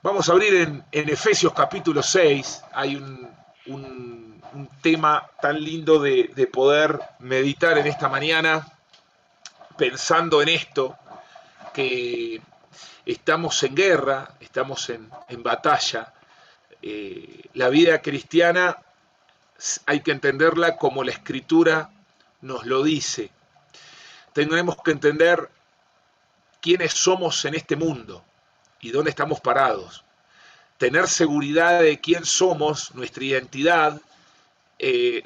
Vamos a abrir en Efesios capítulo 6. Hay un tema tan lindo de poder meditar en esta mañana pensando en esto, que estamos en guerra, estamos en batalla. La vida cristiana hay que entenderla como la Escritura nos lo dice. Tenemos que entender quiénes somos en este mundo y dónde estamos parados. Tener seguridad de quién somos, nuestra identidad,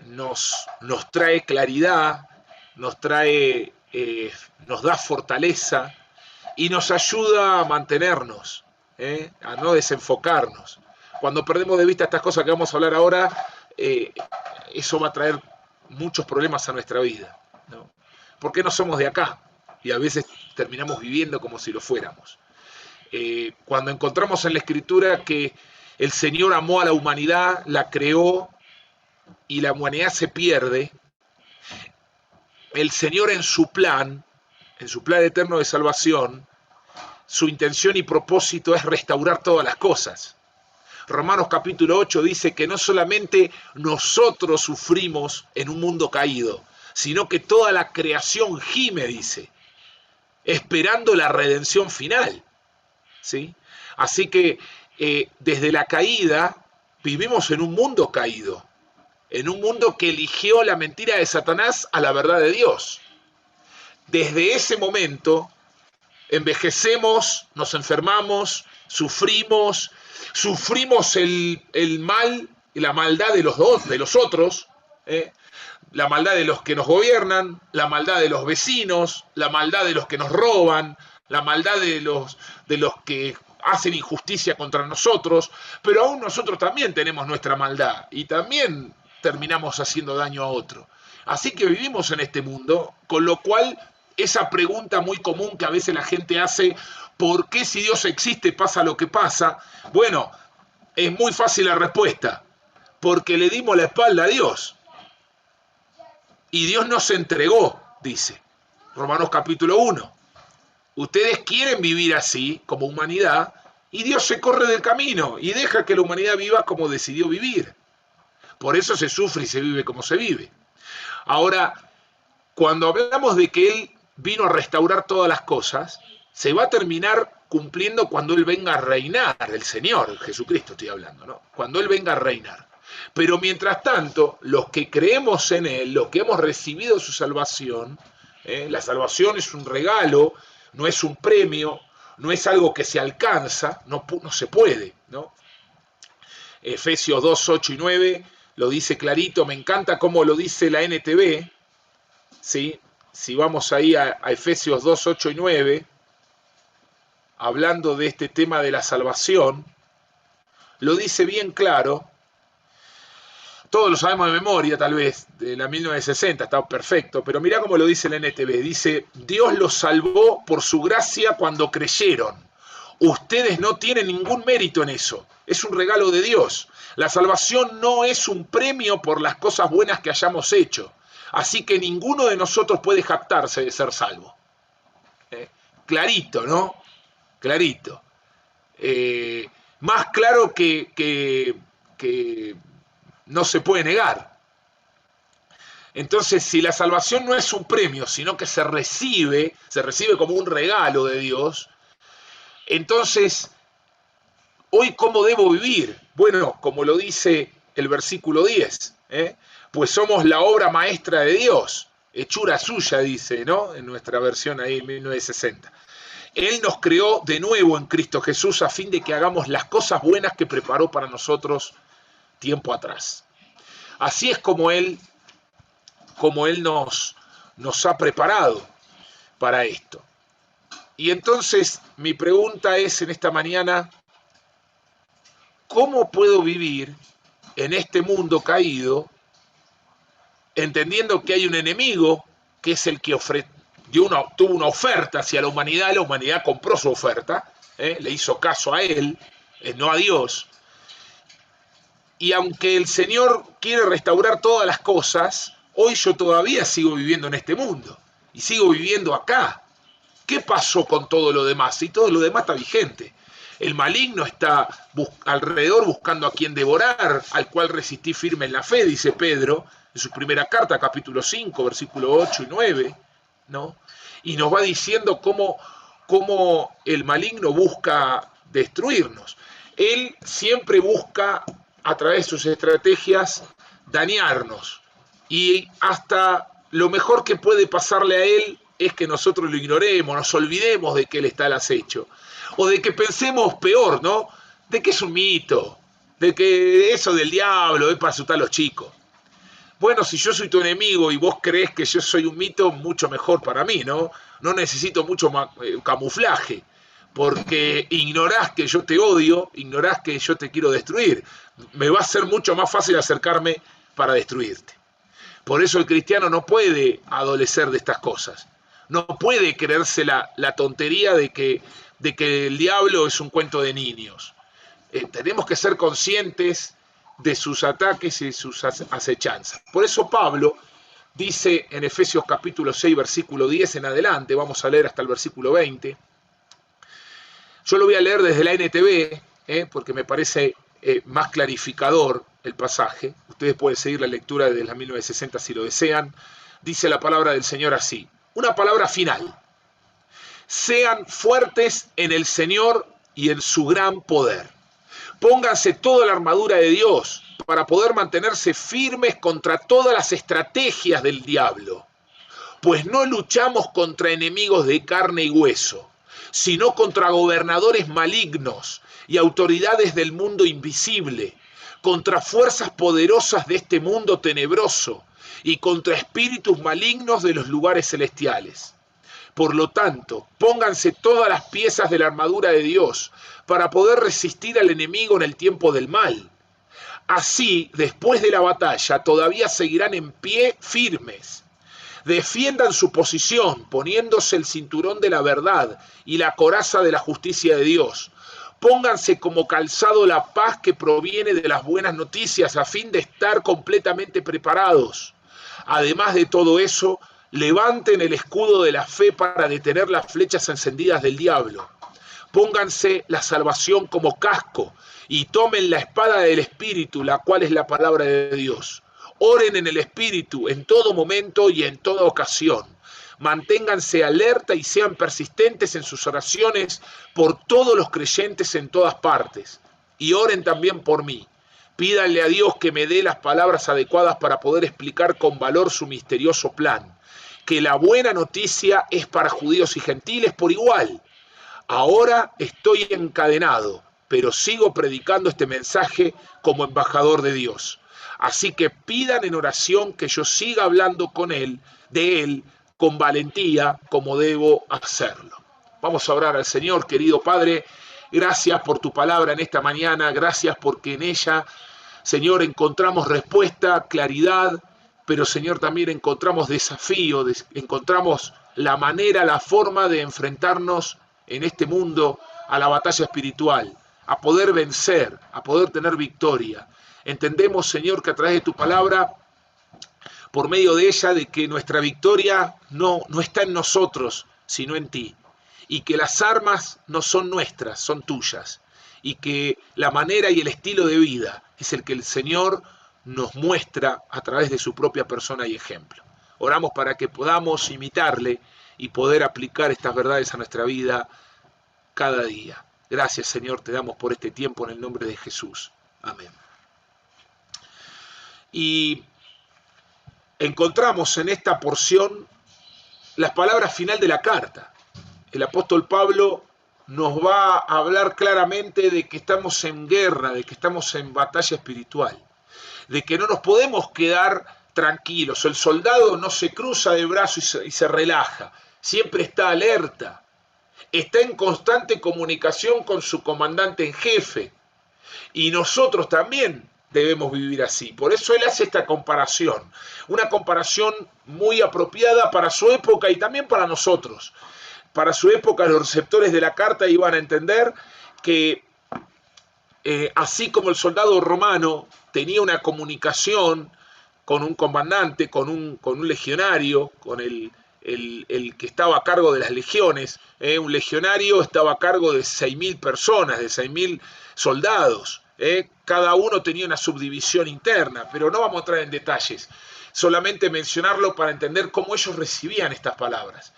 nos trae claridad, nos da fortaleza y nos ayuda a mantenernos, a no desenfocarnos. Cuando perdemos de vista estas cosas que vamos a hablar ahora, eso va a traer muchos problemas a nuesra vida, ¿no? Porque no somos de acá y a veces terminamos viviendo como si lo fuéramos. Cuando encontramos en la Escritura que el Señor amó a la humanidad, la creó y la humanidad se pierde, el Señor en su plan eterno de salvación, su intención y propósito es restaurar todas las cosas. Romanos capítulo 8 dice que no solamente nosotros sufrimos en un mundo caído, sino que toda la creación gime, dice, esperando la redención final, ¿sí? Así que desde la caída vivimos en un mundo caído, en un mundo que eligió la mentira de Satanás a la verdad de Dios. Desde ese momento envejecemos, nos enfermamos, sufrimos el mal y la maldad de los otros, la maldad de los que nos gobiernan, la maldad de los vecinos, la maldad de los que nos roban, la maldad de los que hacen injusticia contra nosotros, pero aún nosotros también tenemos nuestra maldad y también terminamos haciendo daño a otro. Así que vivimos en este mundo, con lo cual esa pregunta muy común que a veces la gente hace, ¿por qué si Dios existe pasa lo que pasa? Bueno, es muy fácil la respuesta, porque le dimos la espalda a Dios. Y Dios nos entregó, dice Romanos capítulo 1. Ustedes quieren vivir así, como humanidad, y Dios se corre del camino y deja que la humanidad viva como decidió vivir. Por eso se sufre y se vive como se vive. Ahora, cuando hablamos de que Él vino a restaurar todas las cosas, se va a terminar cumpliendo cuando Él venga a reinar, el Señor, Jesucristo estoy hablando, ¿no? Cuando Él venga a reinar. Pero mientras tanto, los que creemos en Él, los que hemos recibido su salvación, la salvación es un regalo, no es un premio, no es algo que se alcanza, no se puede, ¿no? Efesios 2, 8 y 9 lo dice clarito, me encanta cómo lo dice la NTV, ¿sí? Si vamos ahí a Efesios 2, 8 y 9, hablando de este tema de la salvación, lo dice bien claro. Todos lo sabemos de memoria, tal vez, de la 1960, está perfecto, pero mirá cómo lo dice la NTV. Dice, Dios los salvó por su gracia cuando creyeron. Ustedes no tienen ningún mérito en eso. Es un regalo de Dios. La salvación no es un premio por las cosas buenas que hayamos hecho. Así que ninguno de nosotros puede jactarse de ser salvo. Clarito, ¿no? Clarito. Más claro que no se puede negar. Entonces, si la salvación no es un premio, sino que se recibe como un regalo de Dios, entonces, ¿hoy cómo debo vivir? Bueno, como lo dice el versículo 10, pues somos la obra maestra de Dios, hechura suya, dice, ¿no? En nuestra versión ahí en 1960. Él nos creó de nuevo en Cristo Jesús a fin de que hagamos las cosas buenas que preparó para nosotros tiempo atrás. Así es como Él nos ha preparado para esto. Y entonces mi pregunta es en esta mañana, ¿cómo puedo vivir en este mundo caído, entendiendo que hay un enemigo que es el que tuvo una oferta hacia la humanidad compró su oferta, le hizo caso a Él, no a Dios? Y aunque el Señor quiere restaurar todas las cosas, hoy yo todavía sigo viviendo en este mundo. Y sigo viviendo acá. ¿Qué pasó con todo lo demás? Y todo lo demás está vigente. El maligno está alrededor buscando a quien devorar, al cual resistí firme en la fe, dice Pedro, en su primera carta, capítulo 5, versículo 8 y 9, ¿no? Y nos va diciendo cómo el maligno busca destruirnos. Él siempre busca, a través de sus estrategias, dañarnos. Y hasta lo mejor que puede pasarle a él es que nosotros lo ignoremos, nos olvidemos de que él está al acecho. O de que pensemos peor, ¿no? De que es un mito, de que eso del diablo es para asustar a los chicos. Bueno, si yo soy tu enemigo y vos crees que yo soy un mito, mucho mejor para mí, ¿no? No necesito mucho camuflaje, porque ignorás que yo te odio, ignorás que yo te quiero destruir. Me va a ser mucho más fácil acercarme para destruirte. Por eso el cristiano no puede adolecer de estas cosas. No puede creerse la tontería de que el diablo es un cuento de niños. Tenemos que ser conscientes de sus ataques y sus acechanzas. Por eso Pablo dice en Efesios capítulo 6, versículo 10 en adelante, vamos a leer hasta el versículo 20. Yo lo voy a leer desde la NTV, porque me parece más clarificador el pasaje. Ustedes pueden seguir la lectura desde la 1960 si lo desean. Dice la palabra del Señor así, una palabra final. Sean fuertes en el Señor y en su gran poder. Pónganse toda la armadura de Dios para poder mantenerse firmes contra todas las estrategias del diablo. Pues no luchamos contra enemigos de carne y hueso, sino contra gobernadores malignos y autoridades del mundo invisible, contra fuerzas poderosas de este mundo tenebroso y contra espíritus malignos de los lugares celestiales. Por lo tanto, pónganse todas las piezas de la armadura de Dios para poder resistir al enemigo en el tiempo del mal. Así, después de la batalla, todavía seguirán en pie firmes. Defiendan su posición, poniéndose el cinturón de la verdad y la coraza de la justicia de Dios. Pónganse como calzado la paz que proviene de las buenas noticias a fin de estar completamente preparados. Además de todo eso, levanten el escudo de la fe para detener las flechas encendidas del diablo. Pónganse la salvación como casco y tomen la espada del Espíritu, la cual es la palabra de Dios. Oren en el Espíritu en todo momento y en toda ocasión. Manténganse alerta y sean persistentes en sus oraciones por todos los creyentes en todas partes. Y oren también por mí. Pídanle a Dios que me dé las palabras adecuadas para poder explicar con valor su misterioso plan. Que la buena noticia es para judíos y gentiles por igual. Ahora estoy encadenado, pero sigo predicando este mensaje como embajador de Dios. Así que pidan en oración que yo siga hablando de Él, con valentía, como debo hacerlo. Vamos a orar al Señor, querido Padre. Gracias por tu palabra en esta mañana. Gracias porque en ella, Señor, encontramos respuesta, claridad, pero Señor también encontramos desafío, encontramos la manera, la forma de enfrentarnos en este mundo a la batalla espiritual, a poder vencer, a poder tener victoria. Entendemos, Señor, que a través de tu palabra, por medio de ella, de que nuestra victoria no está en nosotros, sino en ti, y que las armas no son nuestras, son tuyas, y que la manera y el estilo de vida es el que el Señor nos muestra a través de su propia persona y ejemplo. Oramos para que podamos imitarle y poder aplicar estas verdades a nuestra vida cada día. Gracias, Señor, te damos por este tiempo en el nombre de Jesús. Amén. Y encontramos en esta porción las palabras final de la carta. El apóstol Pablo nos va a hablar claramente de que estamos en guerra, de que estamos en batalla espiritual, de que no nos podemos quedar tranquilos. El soldado no se cruza de brazos y se relaja, siempre está alerta, está en constante comunicación con su comandante en jefe, y nosotros también debemos vivir así. Por eso él hace esta comparación, una comparación muy apropiada para su época y también para nosotros. Para su época los receptores de la carta iban a entender que así como el soldado romano tenía una comunicación con un comandante, con un legionario, con el el que estaba a cargo de las legiones. Un legionario estaba a cargo de 6.000 personas, de 6.000 soldados. Cada uno tenía una subdivisión interna, pero no vamos a entrar en detalles. Solamente mencionarlo para entender cómo ellos recibían estas palabras.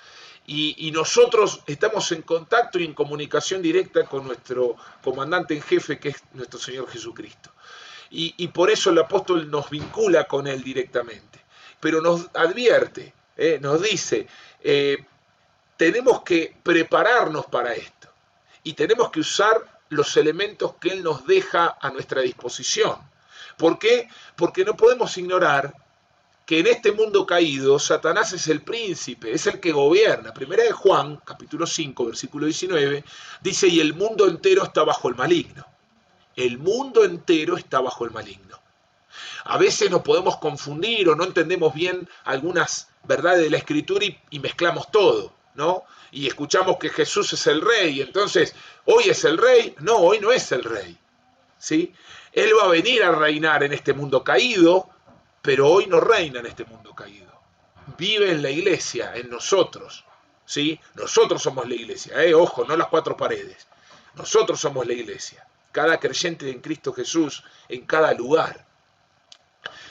Y nosotros estamos en contacto y en comunicación directa con nuestro comandante en jefe, que es nuestro Señor Jesucristo. Y por eso el apóstol nos vincula con él directamente. Pero nos advierte, nos dice, tenemos que prepararnos para esto. Y tenemos que usar los elementos que él nos deja a nuestra disposición. ¿Por qué? Porque no podemos ignorar que en este mundo caído Satanás es el príncipe, es el que gobierna. Primera de Juan, capítulo 5, versículo 19, dice, y el mundo entero está bajo el maligno. El mundo entero está bajo el maligno. A veces nos podemos confundir o no entendemos bien algunas verdades de la Escritura y mezclamos todo, ¿no? Y escuchamos que Jesús es el rey, entonces, ¿hoy es el rey? No, hoy no es el rey, ¿sí? Él va a venir a reinar en este mundo caído, pero hoy no reina en este mundo caído. Vive en la iglesia, en nosotros, ¿sí? Nosotros somos la iglesia, ojo, no las cuatro paredes. Nosotros somos la iglesia. Cada creyente en Cristo Jesús, en cada lugar.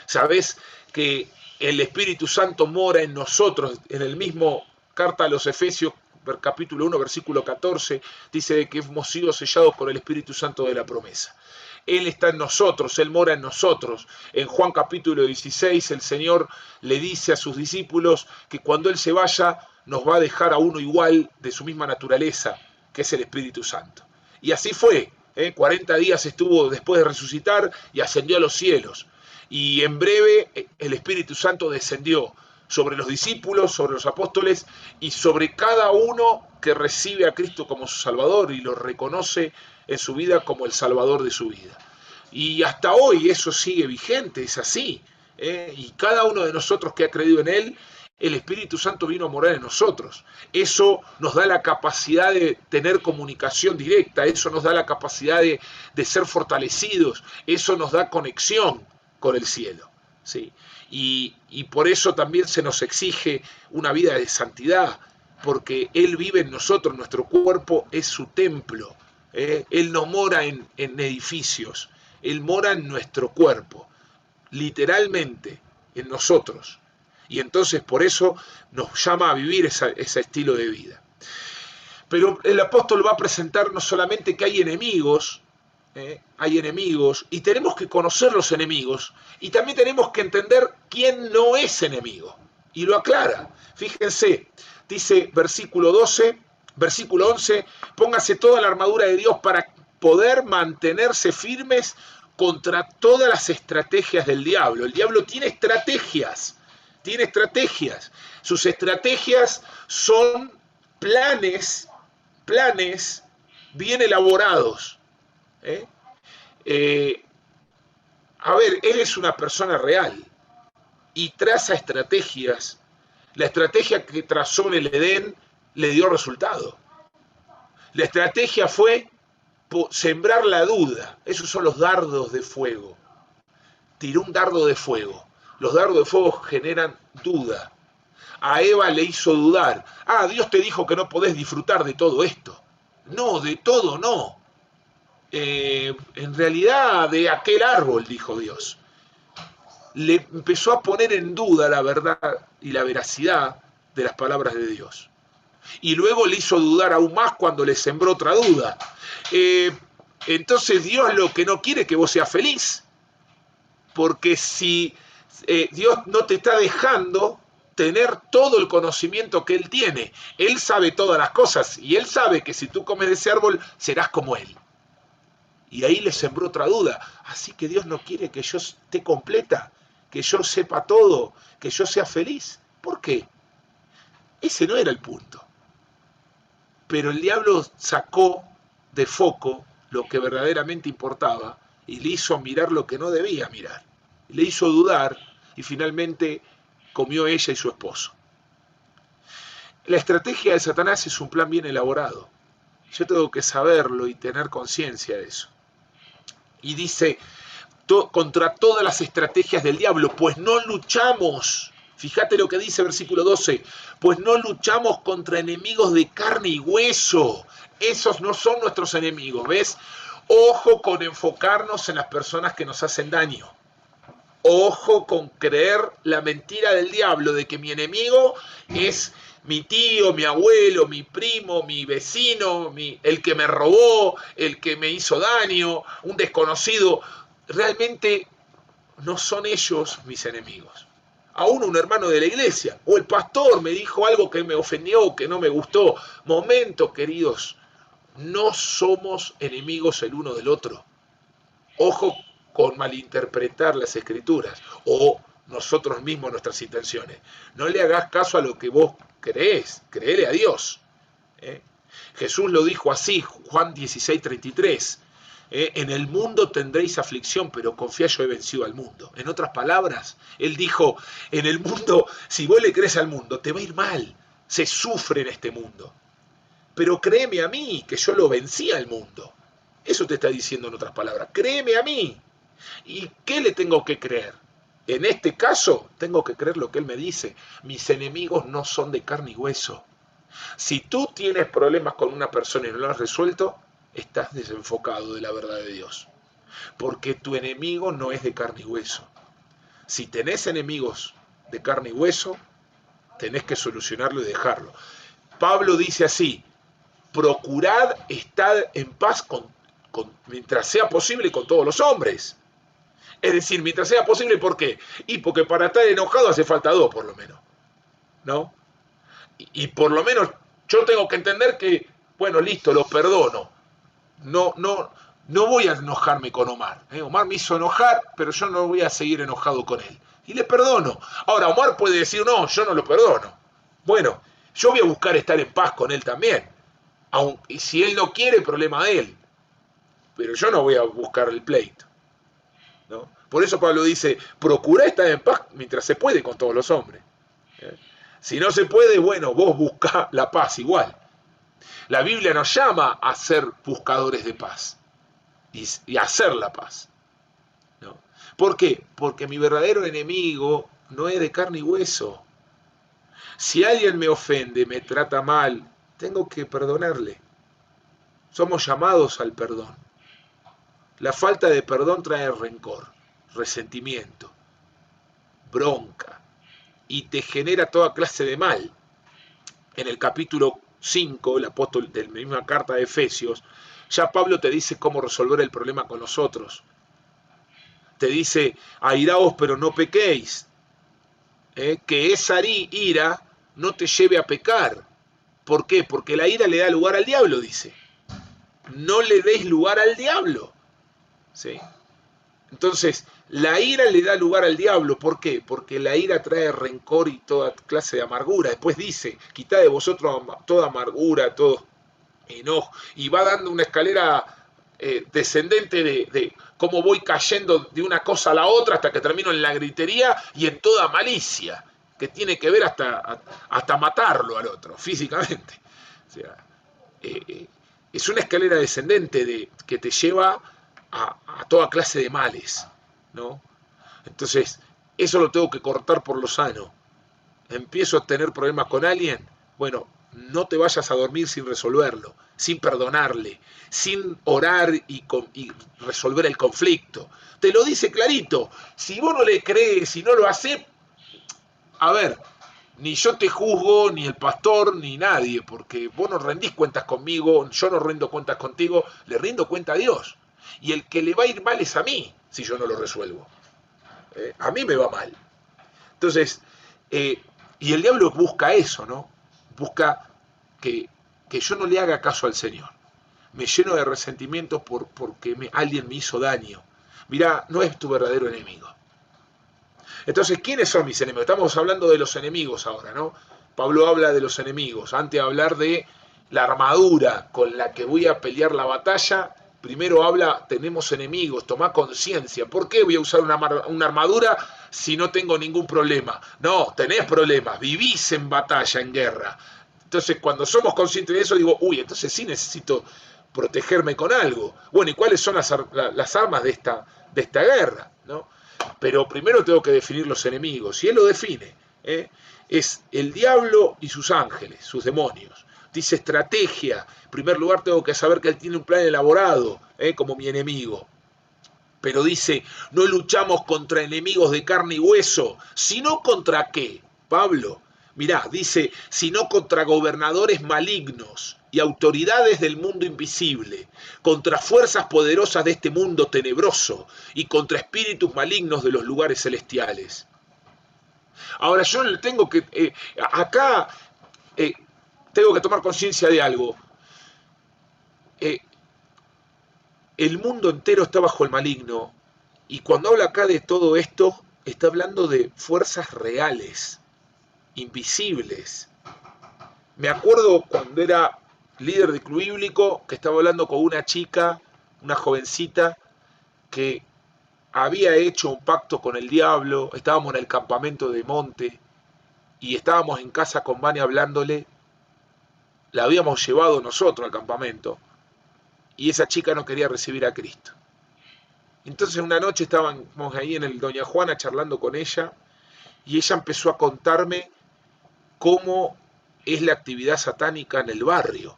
¿Sabés que el Espíritu Santo mora en nosotros? En el mismo carta a los Efesios, capítulo 1, versículo 14, dice que hemos sido sellados por el Espíritu Santo de la promesa. Él está en nosotros, Él mora en nosotros. En Juan capítulo 16 el Señor le dice a sus discípulos que cuando Él se vaya nos va a dejar a uno igual de su misma naturaleza, que es el Espíritu Santo. Y así fue, 40 días estuvo después de resucitar y ascendió a los cielos. Y en breve el Espíritu Santo descendió sobre los discípulos, sobre los apóstoles y sobre cada uno que recibe a Cristo como su Salvador y lo reconoce en su vida como el Salvador de su vida. Y hasta hoy eso sigue vigente, es así. Y cada uno de nosotros que ha creído en Él, el Espíritu Santo vino a morar en nosotros. Eso nos da la capacidad de tener comunicación directa, eso nos da la capacidad de ser fortalecidos, eso nos da conexión con el cielo, ¿sí? Y por eso también se nos exige una vida de santidad, porque Él vive en nosotros, nuestro cuerpo es su templo. Él no mora en edificios, Él mora en nuestro cuerpo, literalmente en nosotros. Y entonces por eso nos llama a vivir ese estilo de vida. Pero el apóstol va a presentar no solamente que hay enemigos y tenemos que conocer los enemigos y también tenemos que entender quién no es enemigo. Y lo aclara. Fíjense, dice versículo 11, póngase toda la armadura de Dios para poder mantenerse firmes contra todas las estrategias del diablo. El diablo tiene estrategias. Sus estrategias son planes bien elaborados. A ver, él es una persona real y traza estrategias. La estrategia que trazó en el Edén le dio resultado. La estrategia fue sembrar la duda. Esos son los dardos de fuego. Tiró un dardo de fuego. Los dardos de fuego generan duda. A Eva le hizo dudar. Dios te dijo que no podés disfrutar de todo esto. No, de todo no. En realidad de aquel árbol, dijo Dios. Le empezó a poner en duda la verdad y la veracidad de las palabras de Dios. Y luego le hizo dudar aún más cuando le sembró otra duda. Entonces Dios lo que no quiere es que vos seas feliz. Porque si Dios no te está dejando tener todo el conocimiento que Él tiene. Él sabe todas las cosas y Él sabe que si tú comes de ese árbol serás como Él. Y ahí le sembró otra duda. Así que Dios no quiere que yo esté completa, que yo sepa todo, que yo sea feliz. ¿Por qué? Ese no era el punto. Pero el diablo sacó de foco lo que verdaderamente importaba y le hizo mirar lo que no debía mirar. Le hizo dudar y finalmente comió ella y su esposo. La estrategia de Satanás es un plan bien elaborado. Yo tengo que saberlo y tener conciencia de eso. Y dice, contra todas las estrategias del diablo, pues no luchamos Fíjate lo que dice versículo 12. Pues no luchamos contra enemigos de carne y hueso. Esos no son nuestros enemigos, ¿ves? Ojo con enfocarnos en las personas que nos hacen daño. Ojo con creer la mentira del diablo de que mi enemigo es mi tío, mi abuelo, mi primo, mi vecino, el que me robó, el que me hizo daño, un desconocido. Realmente no son ellos mis enemigos. Aún un hermano de la iglesia o el pastor me dijo algo que me ofendió, que no me gustó. Momento, queridos, no somos enemigos el uno del otro. Ojo con malinterpretar las escrituras o nosotros mismos nuestras intenciones. No le hagas caso a lo que vos creés, creele a Dios. Jesús lo dijo así, Juan 16:33. En el mundo tendréis aflicción, pero confía, yo he vencido al mundo. En otras palabras, él dijo, en el mundo, si vos le crees al mundo, te va a ir mal, se sufre en este mundo. Pero créeme a mí, que yo lo vencí al mundo. Eso te está diciendo en otras palabras, créeme a mí. ¿Y qué le tengo que creer? En este caso, tengo que creer lo que él me dice. Mis enemigos no son de carne y hueso. Si tú tienes problemas con una persona y no lo has resuelto, estás desenfocado de la verdad de Dios. Porque tu enemigo no es de carne y hueso. Si tenés enemigos de carne y hueso, tenés que solucionarlo y dejarlo. Pablo dice así, procurad estar en paz mientras sea posible con todos los hombres. Es decir, mientras sea posible, ¿por qué? Y porque para estar enojado hace falta dos, por lo menos. ¿No? Y por lo menos yo tengo que entender que, bueno, listo, lo perdono. No voy a enojarme con Omar. Omar me hizo enojar, pero yo no voy a seguir enojado con él. Y le perdono. Ahora, Omar puede decir, no, yo no lo perdono. Bueno, yo voy a buscar estar en paz con él también. Y si él no quiere, problema de él. Pero yo no voy a buscar el pleito. ¿No? Por eso Pablo dice, procura estar en paz mientras se puede con todos los hombres. Si no se puede, bueno, vos buscá la paz igual. La Biblia nos llama a ser buscadores de paz y a hacer la paz. ¿No? ¿Por qué? Porque mi verdadero enemigo no es de carne y hueso. Si alguien me ofende, me trata mal, tengo que perdonarle. Somos llamados al perdón. La falta de perdón trae rencor, resentimiento, bronca y te genera toda clase de mal. En el capítulo 5, el apóstol de la misma carta de Efesios, ya Pablo te dice cómo resolver el problema con los otros. Te dice, airaos pero no pequéis. Que esa ira no te lleve a pecar. ¿Por qué? Porque la ira le da lugar al diablo, dice. No le deis lugar al diablo. ¿Sí? Entonces, la ira le da lugar al diablo. ¿Por qué? Porque la ira trae rencor y toda clase de amargura. Después dice, quitad de vosotros toda amargura, todo enojo. Y va dando una escalera descendente de cómo voy cayendo de una cosa a la otra hasta que termino en la gritería y en toda malicia, que tiene que ver hasta matarlo al otro, físicamente. O sea, es una escalera descendente que te lleva a toda clase de males, ¿no? Entonces, eso lo tengo que cortar por lo sano. Empiezo a tener problemas con alguien, bueno, no te vayas a dormir sin resolverlo, sin perdonarle, sin orar y resolver el conflicto. Te lo dice clarito. Si vos no le crees, si no lo haces, a ver, ni yo te juzgo, ni el pastor, ni nadie, porque vos no rendís cuentas conmigo, yo no rindo cuentas contigo, le rindo cuenta a Dios. Y el que le va a ir mal es a mí, si yo no lo resuelvo. A mí me va mal. Entonces, y el diablo busca eso, ¿no? Busca que yo no le haga caso al Señor. Me lleno de resentimientos porque alguien me hizo daño. Mirá, no es tu verdadero enemigo. Entonces, ¿quiénes son mis enemigos? Estamos hablando de los enemigos ahora, ¿no? Pablo habla de los enemigos. Antes de hablar de la armadura con la que voy a pelear la batalla, primero habla, tenemos enemigos, tomá conciencia. ¿Por qué voy a usar una armadura si no tengo ningún problema? No, tenés problemas, vivís en batalla, en guerra. Entonces, cuando somos conscientes de eso, digo, uy, entonces sí necesito protegerme con algo. Bueno, ¿y cuáles son las armas de esta guerra? ¿No? Pero primero tengo que definir los enemigos, y él lo define. ¿eh? Es el diablo y sus ángeles, sus demonios. Dice estrategia. En primer lugar tengo que saber que él tiene un plan elaborado, como mi enemigo. Pero dice, no luchamos contra enemigos de carne y hueso, sino contra qué, Pablo. Mirá, dice, sino contra gobernadores malignos y autoridades del mundo invisible, contra fuerzas poderosas de este mundo tenebroso y contra espíritus malignos de los lugares celestiales. Ahora yo tengo que, acá tengo que tomar conciencia de algo. El mundo entero está bajo el maligno, y cuando habla acá de todo esto, está hablando de fuerzas reales, invisibles. Me acuerdo cuando era líder de club bíblico, que estaba hablando con una chica, una jovencita, que había hecho un pacto con el diablo. Estábamos en el campamento de monte, y estábamos en casa con Vane hablándole. La habíamos llevado nosotros al campamento, y esa chica no quería recibir a Cristo. Entonces una noche estábamos ahí en el Doña Juana charlando con ella, y ella empezó a contarme cómo es la actividad satánica en el barrio,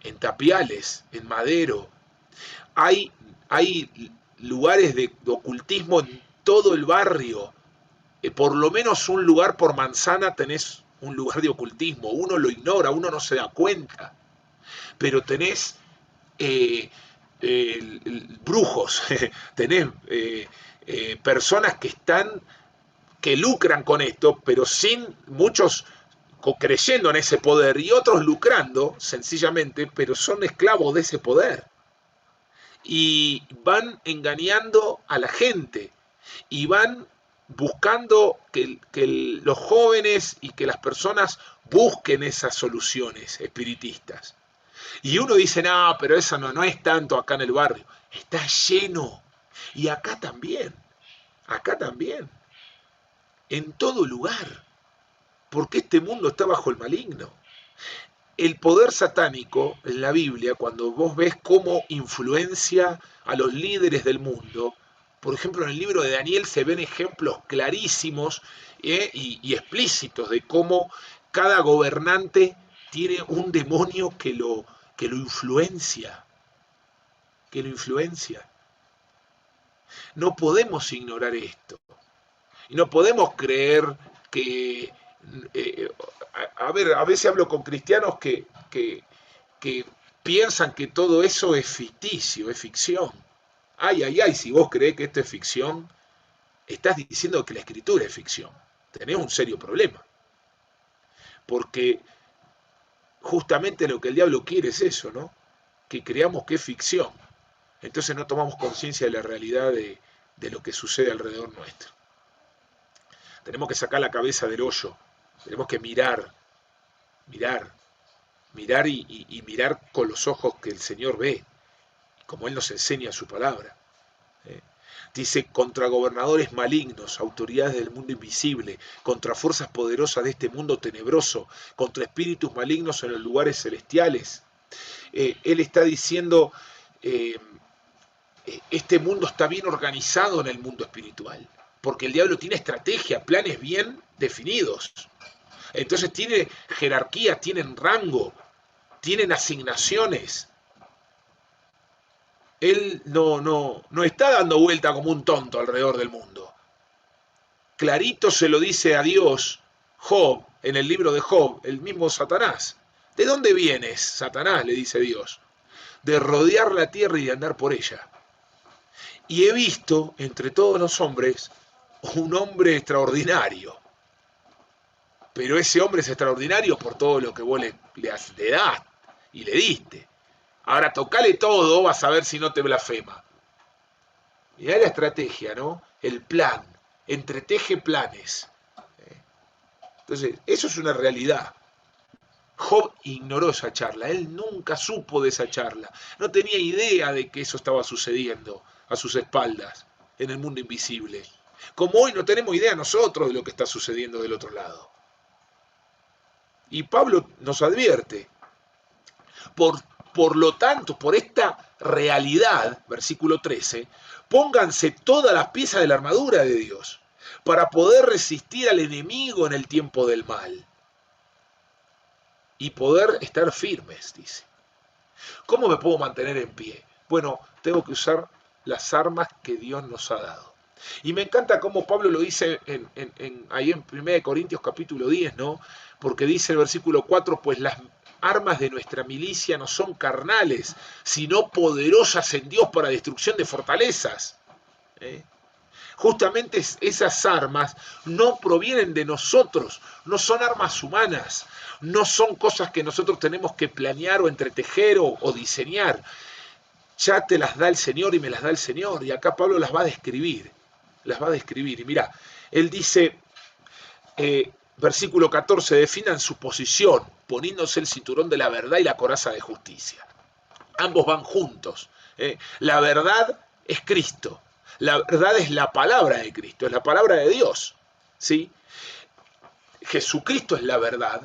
en Tapiales, en Madero. Hay lugares de ocultismo en todo el barrio. Por lo menos un lugar por manzana tenés un lugar de ocultismo. Uno lo ignora, uno no se da cuenta. Pero tenés brujos, tenés personas que lucran con esto, pero sin muchos creyendo en ese poder, y otros lucrando sencillamente, pero son esclavos de ese poder. Y van engañando a la gente, y van buscando que los jóvenes y que las personas busquen esas soluciones espiritistas. Y uno dice, no, pero eso no es tanto acá en el barrio. Está lleno. Y acá también. Acá también. En todo lugar. Porque este mundo está bajo el maligno. El poder satánico en la Biblia, cuando vos ves cómo influencia a los líderes del mundo, por ejemplo, en el libro de Daniel se ven ejemplos clarísimos y explícitos de cómo cada gobernante tiene un demonio que lo influencia. Que lo influencia. No podemos ignorar esto. Y no podemos creer que... a veces hablo con cristianos que piensan que todo eso es ficticio, es ficción. Ay, si vos creés que esto es ficción, estás diciendo que la escritura es ficción. Tenés un serio problema. Porque justamente lo que el diablo quiere es eso, ¿no? Que creamos que es ficción. Entonces no tomamos conciencia de la realidad de lo que sucede alrededor nuestro. Tenemos que sacar la cabeza del hoyo. Tenemos que mirar y mirar con los ojos que el Señor ve, como Él nos enseña su palabra. Dice, contra gobernadores malignos, autoridades del mundo invisible, contra fuerzas poderosas de este mundo tenebroso, contra espíritus malignos en los lugares celestiales. Él está diciendo, este mundo está bien organizado en el mundo espiritual, porque el diablo tiene estrategia, planes bien definidos. Entonces tiene jerarquía, tienen rango, tienen asignaciones. Él no está dando vuelta como un tonto alrededor del mundo. Clarito se lo dice a Dios Job, en el libro de Job, el mismo Satanás. ¿De dónde vienes, Satanás?, le dice Dios. De rodear la tierra y de andar por ella. Y he visto entre todos los hombres un hombre extraordinario. Pero ese hombre es extraordinario por todo lo que vos le das y le diste. Ahora tocale todo, vas a ver si no te blasfema. Mirá la estrategia, ¿no? El plan. Entreteje planes. Entonces, eso es una realidad. Job ignoró esa charla. Él nunca supo de esa charla. No tenía idea de que eso estaba sucediendo a sus espaldas, en el mundo invisible. Como hoy no tenemos idea nosotros de lo que está sucediendo del otro lado. Y Pablo nos advierte. Por lo tanto, por esta realidad, versículo 13, pónganse todas las piezas de la armadura de Dios, para poder resistir al enemigo en el tiempo del mal y poder estar firmes, dice. ¿Cómo me puedo mantener en pie? Bueno, tengo que usar las armas que Dios nos ha dado. Y me encanta cómo Pablo lo dice ahí en 1 Corintios capítulo 10, ¿no? Porque dice el versículo 4, pues las armas de nuestra milicia no son carnales, sino poderosas en Dios para destrucción de fortalezas. Justamente esas armas no provienen de nosotros, no son armas humanas, no son cosas que nosotros tenemos que planear o entretejer o diseñar. Ya te las da el Señor y me las da el Señor. Y acá Pablo las va a describir. Y mira, él dice, versículo 14, definan su posición, poniéndose el cinturón de la verdad y la coraza de justicia. Ambos van juntos. La verdad es Cristo. La verdad es la palabra de Cristo, es la palabra de Dios. ¿Sí? Jesucristo es la verdad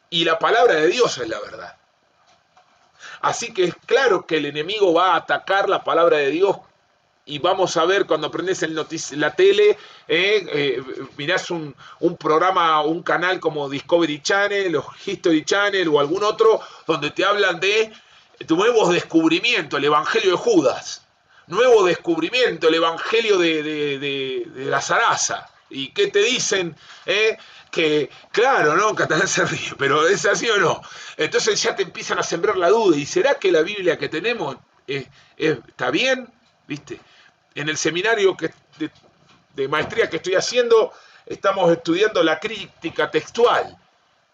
y la palabra de Dios es la verdad. Así que es claro que el enemigo va a atacar la palabra de Dios y vamos a ver cuando prendes la tele, mirás un programa, un canal como Discovery Channel o History Channel o algún otro donde te hablan de nuevos descubrimientos, el Evangelio de Judas, nuevo descubrimiento, el Evangelio de la zaraza. ¿Y qué te dicen? Que, claro, ¿no? Catalán se ríe, pero ¿es así o no? Entonces ya te empiezan a sembrar la duda. ¿Y será que la Biblia que tenemos está bien? ¿Viste? En el seminario de maestría que estoy haciendo, estamos estudiando la crítica textual,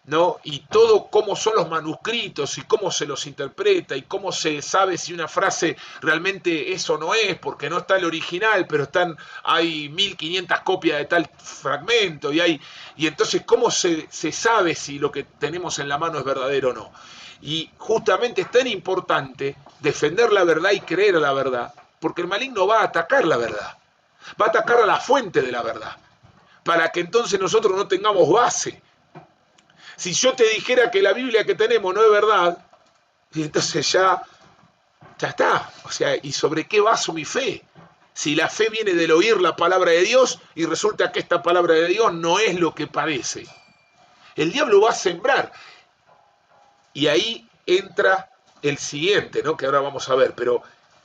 ¿no? Y todo cómo son los manuscritos y cómo se los interpreta y cómo se sabe si una frase realmente es o no es, porque no está el original, pero hay 1500 copias de tal fragmento y entonces cómo se sabe si lo que tenemos en la mano es verdadero o no. Y justamente es tan importante defender la verdad y creer a la verdad, porque el maligno va a atacar la verdad, va a atacar a la fuente de la verdad, para que entonces nosotros no tengamos base. Si yo te dijera que la Biblia que tenemos no es verdad, entonces ya está. O sea, ¿y sobre qué baso mi fe? Si la fe viene del oír la palabra de Dios y resulta que esta palabra de Dios no es lo que parece. El diablo va a sembrar. Y ahí entra el siguiente, ¿no? Que ahora vamos a ver. Pero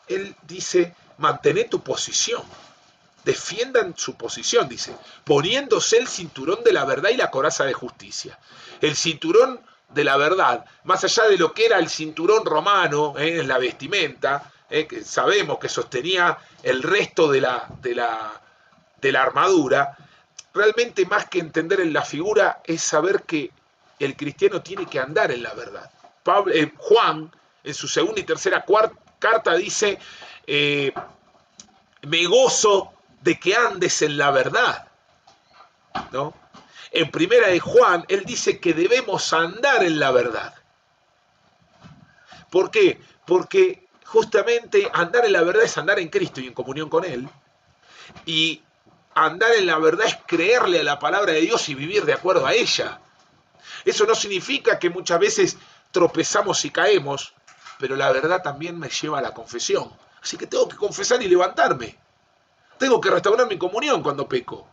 él dice, mantén tu posición. Defiendan su posición, dice, poniéndose el cinturón de la verdad y la coraza de justicia. El cinturón de la verdad, más allá de lo que era el cinturón romano, en la vestimenta, que sabemos que sostenía el resto de la armadura, realmente más que entender en la figura es saber que el cristiano tiene que andar en la verdad. Juan, en su segunda y tercera carta, dice, me gozo de que andes en la verdad, ¿no? En primera de Juan, él dice que debemos andar en la verdad. ¿Por qué? Porque justamente andar en la verdad es andar en Cristo y en comunión con Él. Y andar en la verdad es creerle a la palabra de Dios y vivir de acuerdo a ella. Eso no significa que muchas veces tropezamos y caemos, pero la verdad también me lleva a la confesión. Así que tengo que confesar y levantarme. Tengo que restaurar mi comunión cuando peco,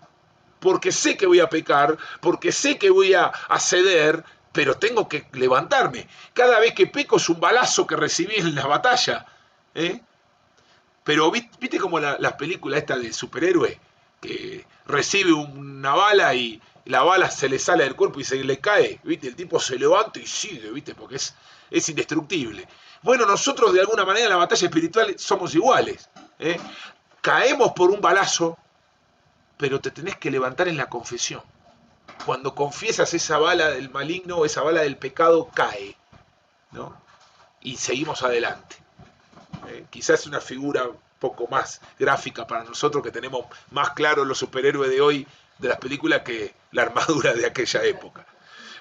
porque sé que voy a pecar, porque sé que voy a ceder, pero tengo que levantarme. Cada vez que peco es un balazo que recibí en la batalla. Pero viste como las películas estas de superhéroe, que recibe una bala y la bala se le sale del cuerpo y se le cae, ¿viste? El tipo se levanta y sigue, ¿viste? Porque es indestructible. Bueno, nosotros de alguna manera en la batalla espiritual somos iguales. Caemos por un balazo, pero te tenés que levantar en la confesión. Cuando confiesas, esa bala del maligno, esa bala del pecado cae, ¿no? Y seguimos adelante. Quizás es una figura un poco más gráfica para nosotros, que tenemos más claro los superhéroes de hoy de las películas que la armadura de aquella época.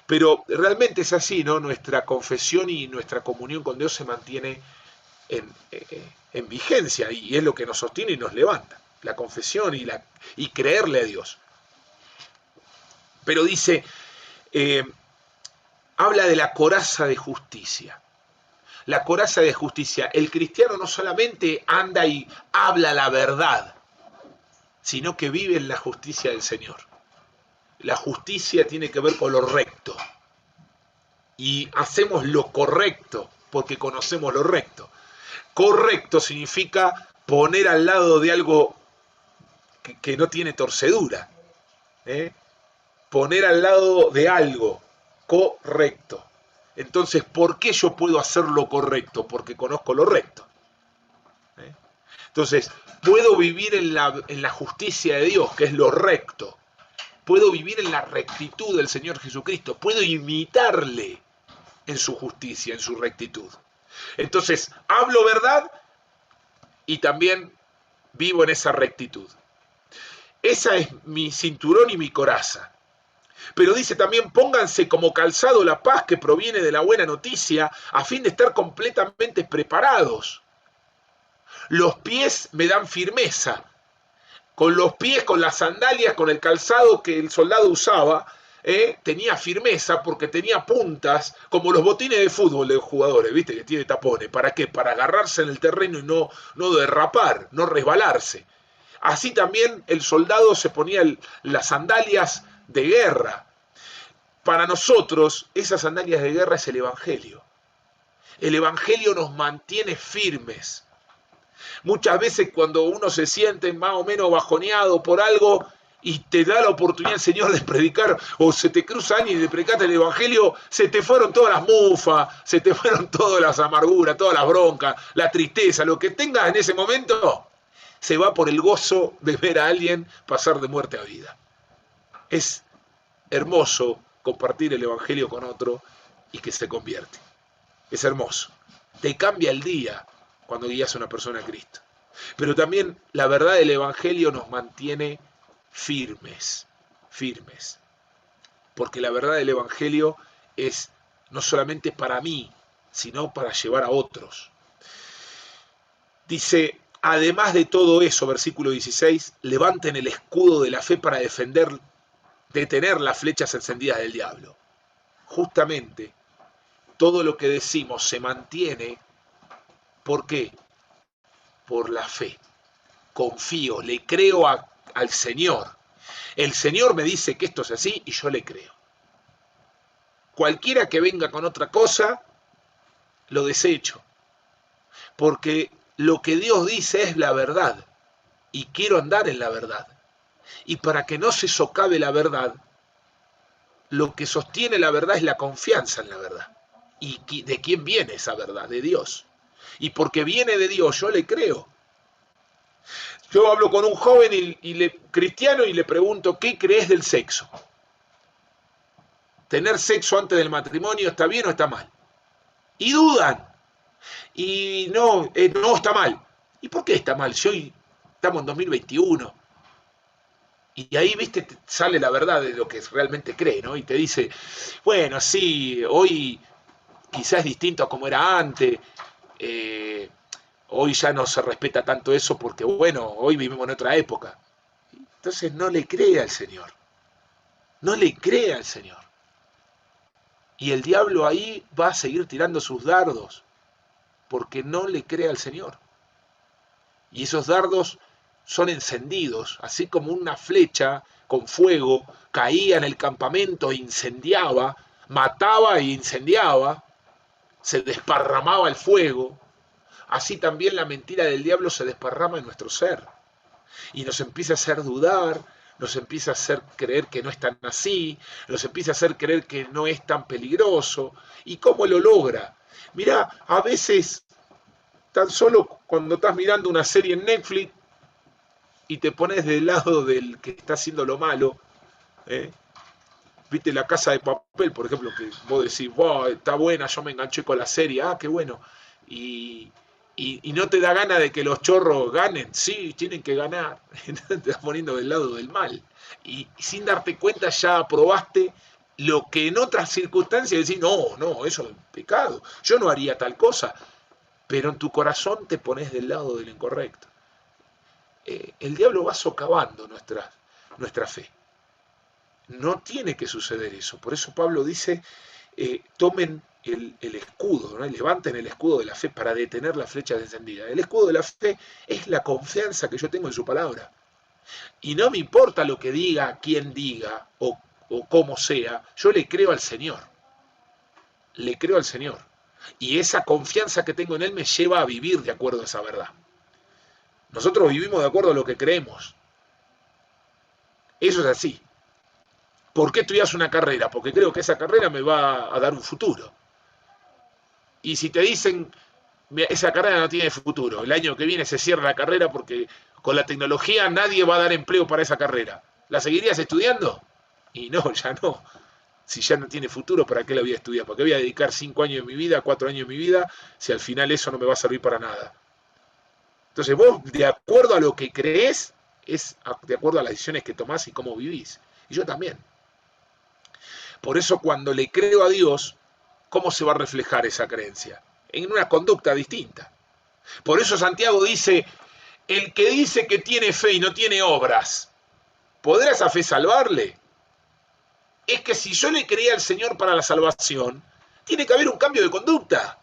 Pero realmente es así, ¿no? Nuestra confesión y nuestra comunión con Dios se mantiene en vigencia, y es lo que nos sostiene y nos levanta, la confesión y creerle a Dios. Pero dice, habla de la coraza de justicia. La coraza de justicia. El cristiano no solamente anda y habla la verdad, sino que vive en la justicia del Señor. La justicia tiene que ver con lo recto. Y hacemos lo correcto porque conocemos lo recto. Correcto significa poner al lado de algo que no tiene torcedura. Poner al lado de algo correcto. Entonces, ¿por qué yo puedo hacer lo correcto? Porque conozco lo recto. Entonces, puedo vivir en la justicia de Dios, que es lo recto. Puedo vivir en la rectitud del Señor Jesucristo. Puedo imitarle en su justicia, en su rectitud. Entonces, hablo verdad y también vivo en esa rectitud. Esa es mi cinturón y mi coraza. Pero dice también, pónganse como calzado la paz que proviene de la buena noticia, a fin de estar completamente preparados. Los pies me dan firmeza. Con los pies, con las sandalias, con el calzado que el soldado usaba, tenía firmeza porque tenía puntas, como los botines de fútbol de los jugadores, ¿viste? Que tiene tapones. ¿Para qué? Para agarrarse en el terreno y no derrapar, no resbalarse. Así también el soldado se ponía las sandalias de guerra. Para nosotros, esas sandalias de guerra es el Evangelio. El Evangelio nos mantiene firmes. Muchas veces cuando uno se siente más o menos bajoneado por algo y te da la oportunidad el Señor de predicar, o se te cruza alguien y de predicarte el Evangelio, se te fueron todas las mufas, se te fueron todas las amarguras, todas las broncas, la tristeza, lo que tengas en ese momento, se va por el gozo de ver a alguien pasar de muerte a vida. Es hermoso compartir el Evangelio con otro y que se convierte. Es hermoso. Te cambia el día cuando guías a una persona a Cristo. Pero también la verdad del Evangelio nos mantiene firmes. Porque la verdad del Evangelio es no solamente para mí, sino para llevar a otros. Dice, además de todo eso, versículo 16, levanten el escudo de la fe para detener las flechas encendidas del diablo. Justamente, todo lo que decimos se mantiene. ¿Por qué? Por la fe. Confío, le creo al Señor. El Señor me dice que esto es así y yo le creo. Cualquiera que venga con otra cosa, lo desecho. Porque lo que Dios dice es la verdad. Y quiero andar en la verdad. Y para que no se socave la verdad, lo que sostiene la verdad es la confianza en la verdad. ¿Y de quién viene esa verdad? De Dios. Y porque viene de Dios, yo le creo. Yo hablo con un joven cristiano y le pregunto, ¿qué crees del sexo? ¿Tener sexo antes del matrimonio está bien o está mal? Y dudan. Y no está mal. ¿Y por qué está mal? Si hoy estamos en 2021. Y ahí, viste, sale la verdad de lo que realmente cree, ¿no? Y te dice, bueno, sí, hoy quizás es distinto a como era antes. Hoy ya no se respeta tanto eso porque, bueno, hoy vivimos en otra época. Entonces no le cree al Señor. No le cree al Señor. Y el diablo ahí va a seguir tirando sus dardos porque no le cree al Señor. Y esos dardos son encendidos, así como una flecha con fuego caía en el campamento e incendiaba, mataba e incendiaba, se desparramaba el fuego. Así también la mentira del diablo se desparrama en nuestro ser y nos empieza a hacer dudar, nos empieza a hacer creer que no es tan así, nos empieza a hacer creer que no es tan peligroso. ¿Y cómo lo logra? Mirá, a veces tan solo cuando estás mirando una serie en Netflix y te pones del lado del que está haciendo lo malo, viste La Casa de Papel, por ejemplo, que vos decís, wow, está buena, yo me enganché con la serie, qué bueno, y no te da gana de que los chorros ganen. Sí, tienen que ganar. Te estás poniendo del lado del mal. Y sin darte cuenta ya aprobaste lo que en otras circunstancias decís, no, eso es pecado. Yo no haría tal cosa. Pero en tu corazón te pones del lado del incorrecto. El diablo va socavando nuestra fe. No tiene que suceder eso. Por eso Pablo dice, tomen el escudo, ¿no? Levanten el escudo de la fe para detener las flechas encendidas. El escudo de la fe es la confianza que yo tengo en su palabra. Y no me importa lo que diga, quién diga o cómo sea, yo le creo al Señor. Le creo al Señor. Y esa confianza que tengo en Él me lleva a vivir de acuerdo a esa verdad. Nosotros vivimos de acuerdo a lo que creemos. Eso es así. ¿Por qué estudias una carrera? Porque creo que esa carrera me va a dar un futuro. Y si te dicen, esa carrera no tiene futuro, el año que viene se cierra la carrera porque con la tecnología nadie va a dar empleo para esa carrera, ¿la seguirías estudiando? Y no, ya no. Si ya no tiene futuro, ¿para qué la voy a estudiar? ¿Para qué voy a dedicar 5 años de mi vida, 4 años de mi vida, si al final eso no me va a servir para nada? Entonces vos, de acuerdo a lo que creés, es de acuerdo a las decisiones que tomás y cómo vivís. Y yo también. Por eso cuando le creo a Dios, ¿cómo se va a reflejar esa creencia? En una conducta distinta. Por eso Santiago dice, el que dice que tiene fe y no tiene obras, ¿podrá esa fe salvarle? Es que si yo le creía al Señor para la salvación, tiene que haber un cambio de conducta.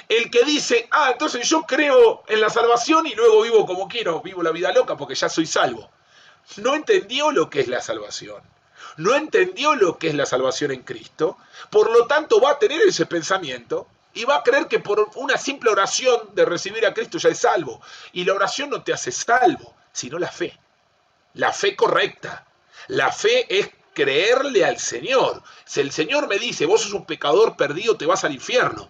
El que dice, entonces yo creo en la salvación y luego vivo como quiero, vivo la vida loca porque ya soy salvo. No entendió lo que es la salvación. No entendió lo que es la salvación en Cristo. Por lo tanto va a tener ese pensamiento y va a creer que por una simple oración de recibir a Cristo ya es salvo. Y la oración no te hace salvo, sino la fe. La fe correcta. La fe es creerle al Señor. Si el Señor me dice, vos sos un pecador perdido, te vas al infierno.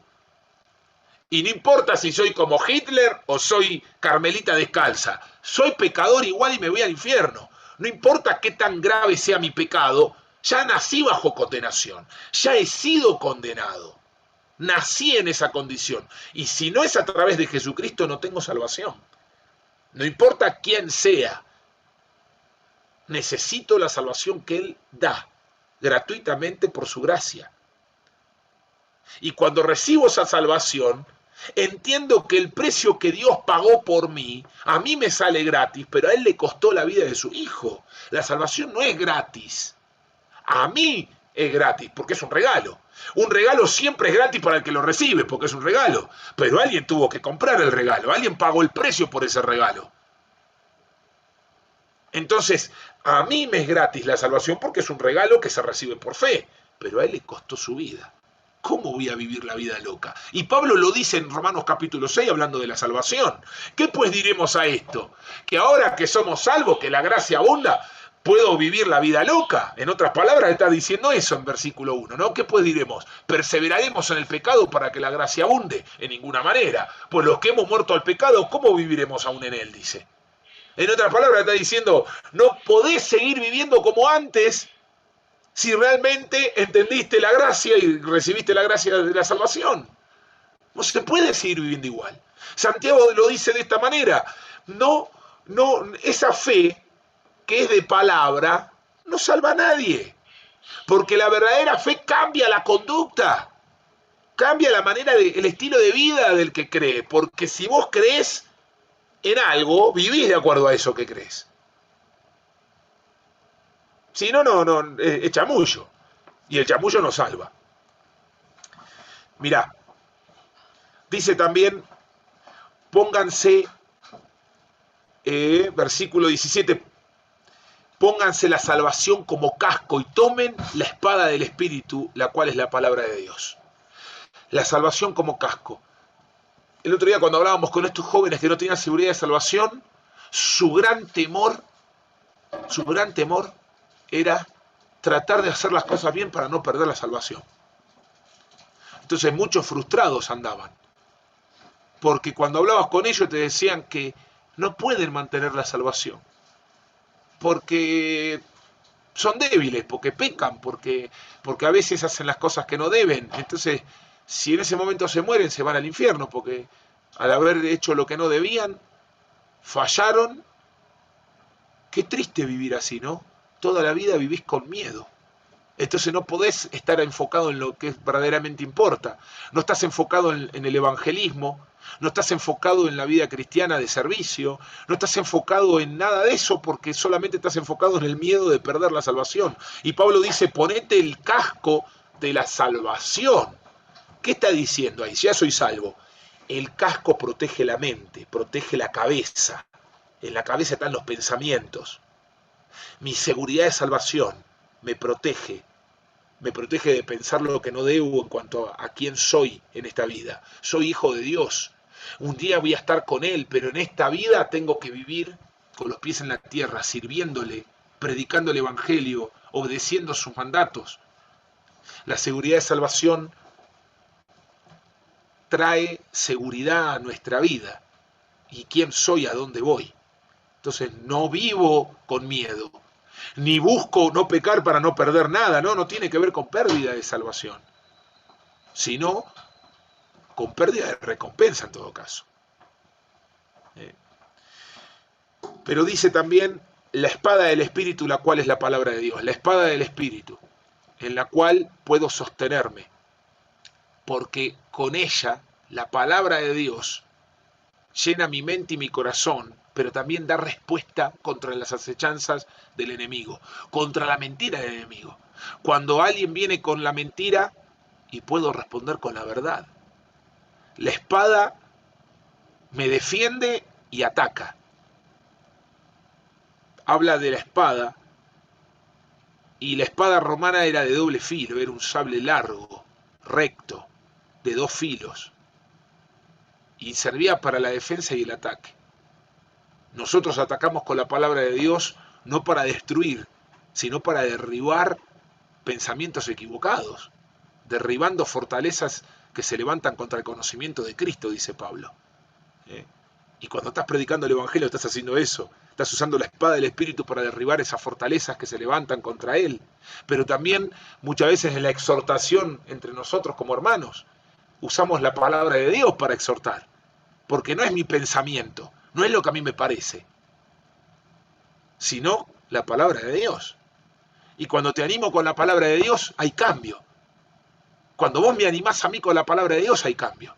Y no importa si soy como Hitler o soy Carmelita descalza. Soy pecador igual y me voy al infierno. No importa qué tan grave sea mi pecado, ya nací bajo condenación. Ya he sido condenado. Nací en esa condición. Y si no es a través de Jesucristo, no tengo salvación. No importa quién sea. Necesito la salvación que Él da gratuitamente por su gracia. Y cuando recibo esa salvación, entiendo que el precio que Dios pagó por mí, a mí me sale gratis, pero a Él le costó la vida de su Hijo. La salvación no es gratis. A mí es gratis, porque es un regalo. Un regalo siempre es gratis para el que lo recibe, porque es un regalo. Pero alguien tuvo que comprar el regalo, alguien pagó el precio por ese regalo. Entonces, a mí me es gratis la salvación porque es un regalo que se recibe por fe, pero a Él le costó su vida. ¿Cómo voy a vivir la vida loca? Y Pablo lo dice en Romanos capítulo 6 hablando de la salvación. ¿Qué pues diremos a esto? Que ahora que somos salvos, que la gracia abunda, ¿puedo vivir la vida loca? En otras palabras está diciendo eso en versículo 1, ¿no? ¿Qué pues diremos? ¿Perseveraremos en el pecado para que la gracia abunde? En ninguna manera. Pues los que hemos muerto al pecado, ¿cómo viviremos aún en él? Dice. En otras palabras está diciendo, no podés seguir viviendo como antes si realmente entendiste la gracia y recibiste la gracia de la salvación. No se puede seguir viviendo igual. Santiago lo dice de esta manera. No, esa fe que es de palabra no salva a nadie. Porque la verdadera fe cambia la conducta. Cambia la manera, el estilo de vida del que cree. Porque si vos creés en algo, vivís de acuerdo a eso que crees. Si no, es chamullo. Y el chamullo no salva. Mirá, dice también, pónganse, versículo 17, pónganse la salvación como casco y tomen la espada del Espíritu, la cual es la palabra de Dios. La salvación como casco. El otro día cuando hablábamos con estos jóvenes que no tenían seguridad de salvación, su gran temor era tratar de hacer las cosas bien para no perder la salvación. Entonces muchos frustrados andaban, porque cuando hablabas con ellos te decían que no pueden mantener la salvación, porque son débiles, porque pecan, porque a veces hacen las cosas que no deben. Entonces, si en ese momento se mueren, se van al infierno, porque al haber hecho lo que no debían, fallaron. Qué triste vivir así, ¿no? Toda la vida vivís con miedo. Entonces no podés estar enfocado en lo que verdaderamente importa. No estás enfocado en el evangelismo, no estás enfocado en la vida cristiana de servicio, no estás enfocado en nada de eso porque solamente estás enfocado en el miedo de perder la salvación. Y Pablo dice, ponete el casco de la salvación. ¿Qué está diciendo ahí? Ya soy salvo. El casco protege la mente, protege la cabeza. En la cabeza están los pensamientos. Mi seguridad de salvación me protege de pensar lo que no debo en cuanto a quién soy en esta vida. Soy hijo de Dios. Un día voy a estar con Él, pero en esta vida tengo que vivir con los pies en la tierra, sirviéndole, predicando el Evangelio, obedeciendo sus mandatos. La seguridad de salvación trae seguridad a nuestra vida. ¿Y quién soy? ¿A dónde voy? Entonces no vivo con miedo, ni busco no pecar para no perder nada, no tiene que ver con pérdida de salvación, sino con pérdida de recompensa en todo caso. Pero dice también la espada del Espíritu, la cual es la palabra de Dios, la espada del Espíritu, en la cual puedo sostenerme, porque con ella la palabra de Dios llena mi mente y mi corazón, pero también da respuesta contra las acechanzas del enemigo, contra la mentira del enemigo. Cuando alguien viene con la mentira, y puedo responder con la verdad. La espada me defiende y ataca. Habla de la espada, y la espada romana era de doble filo, era un sable largo, recto, de 2 filos, y servía para la defensa y el ataque. Nosotros atacamos con la palabra de Dios no para destruir, sino para derribar pensamientos equivocados, derribando fortalezas que se levantan contra el conocimiento de Cristo, dice Pablo. Y cuando estás predicando el Evangelio estás haciendo eso, estás usando la espada del Espíritu para derribar esas fortalezas que se levantan contra Él. Pero también muchas veces en la exhortación entre nosotros como hermanos, usamos la palabra de Dios para exhortar, porque no es mi pensamiento, no es lo que a mí me parece, sino la palabra de Dios. Y cuando te animo con la palabra de Dios, hay cambio. Cuando vos me animás a mí con la palabra de Dios, hay cambio.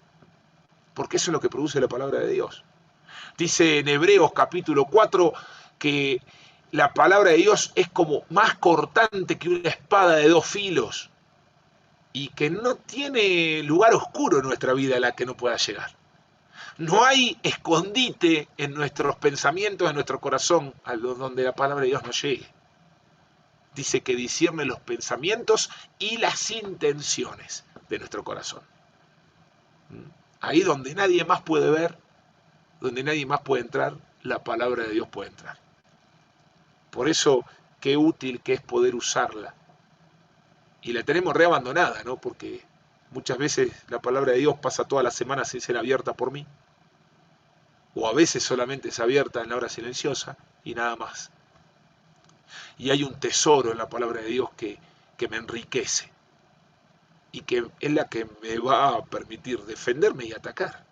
Porque eso es lo que produce la palabra de Dios. Dice en Hebreos capítulo 4 que la palabra de Dios es como más cortante que una espada de 2 filos y que no tiene lugar oscuro en nuestra vida a la que no pueda llegar. No hay escondite en nuestros pensamientos, en nuestro corazón, a donde la palabra de Dios no llegue. Dice que discierne los pensamientos y las intenciones de nuestro corazón. Ahí donde nadie más puede ver, donde nadie más puede entrar, la palabra de Dios puede entrar. Por eso, qué útil que es poder usarla. Y la tenemos reabandonada, ¿no? Porque muchas veces la palabra de Dios pasa toda la semana sin ser abierta por mí. O a veces solamente es abierta en la hora silenciosa y nada más. Y hay un tesoro en la palabra de Dios que me enriquece. Y que es la que me va a permitir defenderme y atacar.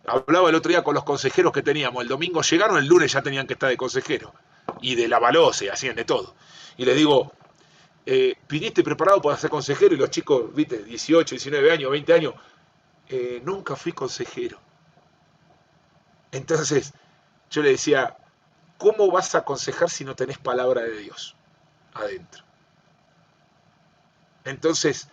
Hablaba el otro día con los consejeros que teníamos. El domingo llegaron, el lunes ya tenían que estar de consejero. Y de la balosa, hacían de todo. Y les digo, ¿viniste preparado para ser consejero? Y los chicos, viste, 18, 19 años, 20 años, nunca fui consejero. Entonces, yo le decía, ¿cómo vas a aconsejar si no tenés palabra de Dios adentro? Entonces,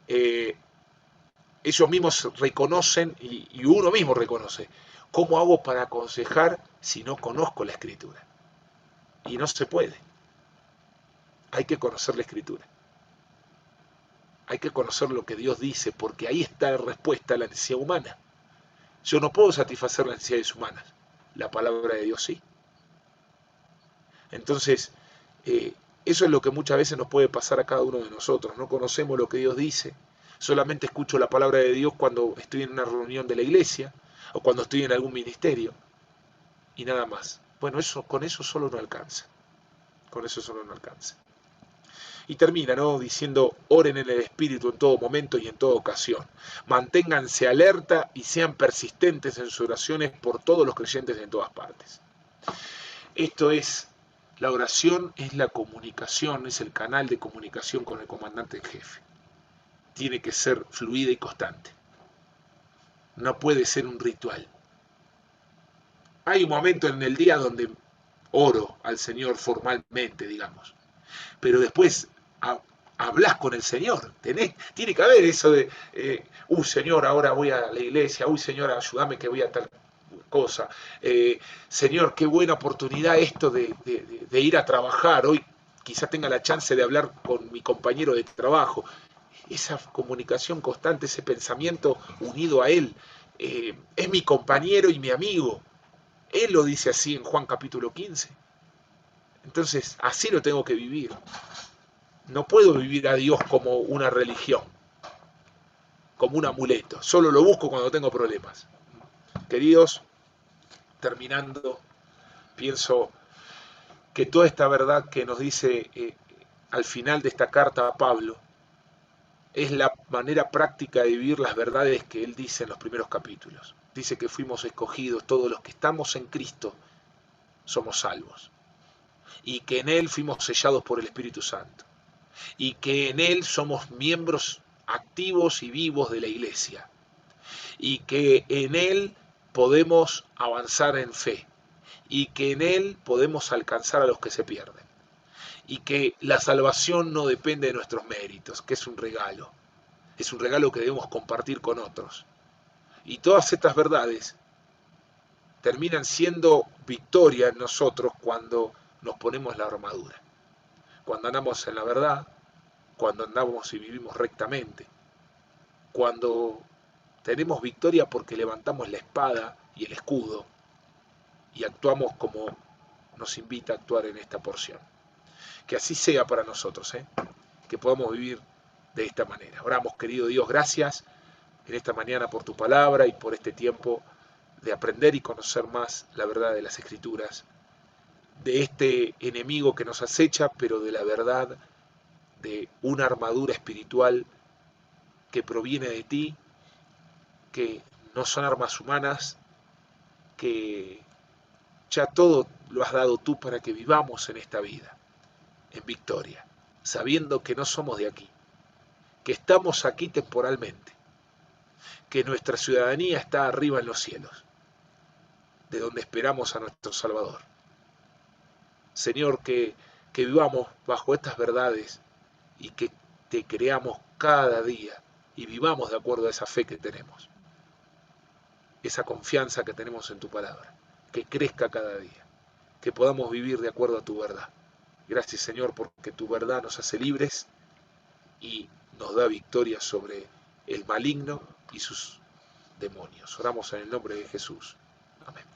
ellos mismos reconocen, y uno mismo reconoce, ¿cómo hago para aconsejar si no conozco la Escritura? Y no se puede. Hay que conocer la Escritura. Hay que conocer lo que Dios dice, porque ahí está la respuesta a la necesidad humana. Yo no puedo satisfacer las necesidades humanas. La palabra de Dios sí. Entonces, eso es lo que muchas veces nos puede pasar a cada uno de nosotros. No conocemos lo que Dios dice. Solamente escucho la palabra de Dios cuando estoy en una reunión de la iglesia o cuando estoy en algún ministerio. Y nada más. Bueno, con eso solo no alcanza. Con eso solo no alcanza. Y termina, ¿no? Diciendo, oren en el Espíritu en todo momento y en toda ocasión. Manténganse alerta y sean persistentes en sus oraciones por todos los creyentes en todas partes. Esto es, la oración es la comunicación, es el canal de comunicación con el comandante en jefe. Tiene que ser fluida y constante. No puede ser un ritual. Hay un momento en el día donde oro al Señor formalmente, digamos. Pero después hablas con el Señor. Tiene que haber eso de, Señor, ahora voy a la iglesia, Señor, ayúdame que voy a tal cosa. Señor, qué buena oportunidad esto de ir a trabajar. Hoy quizá tenga la chance de hablar con mi compañero de trabajo. Esa comunicación constante, ese pensamiento unido a Él, es mi compañero y mi amigo. Él lo dice así en Juan capítulo 15. Entonces, así lo tengo que vivir. No puedo vivir a Dios como una religión, como un amuleto. Solo lo busco cuando tengo problemas. Queridos, terminando, pienso que toda esta verdad que nos dice al final de esta carta a Pablo es la manera práctica de vivir las verdades que él dice en los primeros capítulos. Dice que fuimos escogidos, todos los que estamos en Cristo somos salvos. Y que en Él fuimos sellados por el Espíritu Santo. Y que en Él somos miembros activos y vivos de la Iglesia. Y que en Él podemos avanzar en fe. Y que en Él podemos alcanzar a los que se pierden. Y que la salvación no depende de nuestros méritos, que es un regalo. Es un regalo que debemos compartir con otros. Y todas estas verdades terminan siendo victoria en nosotros cuando nos ponemos la armadura. Cuando andamos en la verdad, cuando andamos y vivimos rectamente, cuando tenemos victoria porque levantamos la espada y el escudo y actuamos como nos invita a actuar en esta porción. Que así sea para nosotros, que podamos vivir de esta manera. Oramos, querido Dios, gracias en esta mañana por tu palabra y por este tiempo de aprender y conocer más la verdad de las Escrituras, de este enemigo que nos acecha, pero de la verdad de una armadura espiritual que proviene de ti, que no son armas humanas, que ya todo lo has dado tú para que vivamos en esta vida, en victoria, sabiendo que no somos de aquí, que estamos aquí temporalmente, que nuestra ciudadanía está arriba en los cielos, de donde esperamos a nuestro Salvador. Señor, que vivamos bajo estas verdades y que te creamos cada día y vivamos de acuerdo a esa fe que tenemos, esa confianza que tenemos en tu palabra, que crezca cada día, que podamos vivir de acuerdo a tu verdad. Gracias, Señor, porque tu verdad nos hace libres y nos da victoria sobre el maligno y sus demonios. Oramos en el nombre de Jesús. Amén.